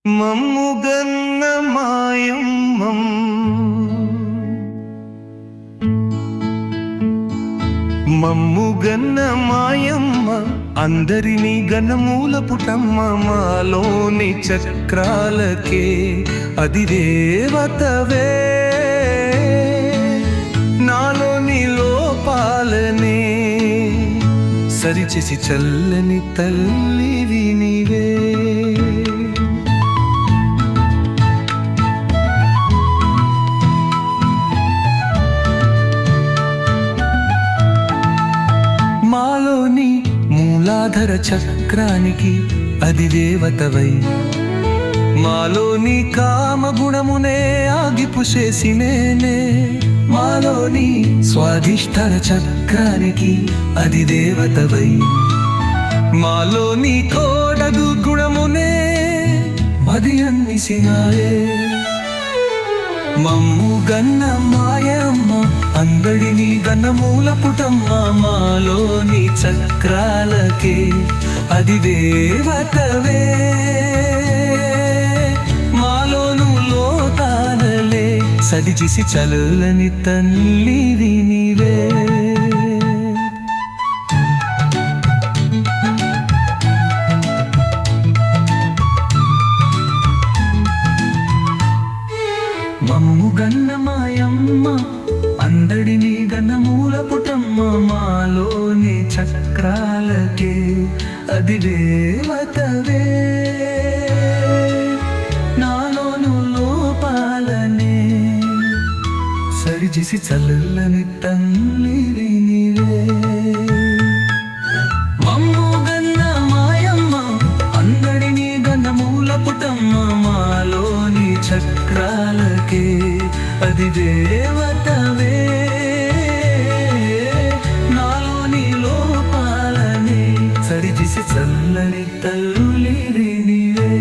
మమ్ముగన్న మాయమ్మం మమ్ముగన్న మాయమ్మ అందరినీ గణమూల పుటమ్మ మాలోని చక్రాలకే అది దేవతవే నాలోని లోపాలనే సరిచేసి చల్లని తల్లివి నీవే మాలోని మూలాధార చక్రానికి అది దేవతవై మాలోని కామగుణమునే ఆగిపుసేసినేనే మాలోని స్వాధిష్ఠాన చక్రానికి అది దేవతవై మాలోని కోడగు గుణమునే మది అన్నిసినాయే మమ్ముగన్న మాయమ్మ అందడిని గణమూల పుటమ్మ మాలోని చక్రాలకే అది దేవతవే మాలోను లోతాలలే సరిచేసి చల్లని తల్లివి నీవే మమ్ముగన్న మాయమ్మ అందడిని గణమూల పుటమ్మ మాలోని చక్రాలకే అది దేవతవే నాలోను లోపాలనే సరిచేసి చల్లని తల్లివి నీవే మమ్ముగన్న మాయమ్మ అందడిని గణమూల పుటమ్మ మాలోని చక్రాలకే అది దేవతవే నాలోని లోపాలనే సరిచేసి చల్లని తల్లివి నీవే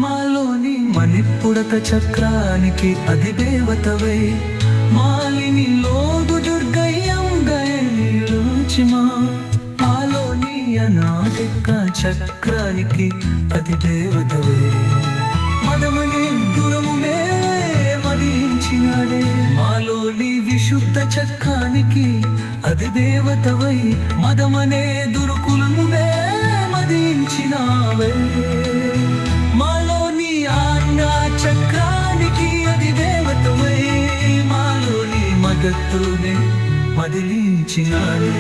మాలోని మణిపుడక చక్రానికి అది దేవతవై మాలిని లోదు దుర్గయ్యం గయనిలోచిమా మాలోని అనాదిక చక్రానికి అది దేవతవే మదమనే గుణమునే మదించినాడే మాలోని విశుద్ధ చక్రానికి అది దేవతవై మదమనే దురుకులమునే మదించినావే మాలోని ఆజ్ఞా చక్రానికి అది దేవతవై మాలోని మగత్తునే మదిలించినాడే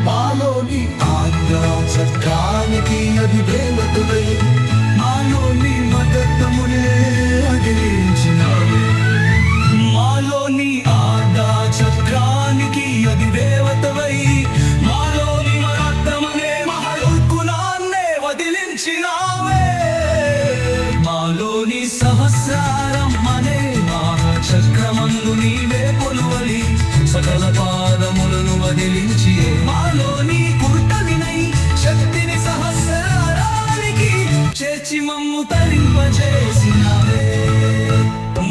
మాలోని ఆజ్ఞా చక్రానికి అది దేవతవై మాలోని మగత్వమునే మదిలించినావే మాలోని ఆజ్ఞా చక్రానికి అది దేవతవై మాలోని మగత్వమునే మహల్కులాన్నే వదిలించినావే మాలోని సహస్రారం అనే మహాచక్రమందు నీవే కొలువలి సకల పాదములను వదిలించి మాలోని కుర్తవినై శక్తిని సహస్రారానికి చేర్చి మమ్ము తరింపజేసినవే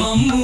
మమ్ము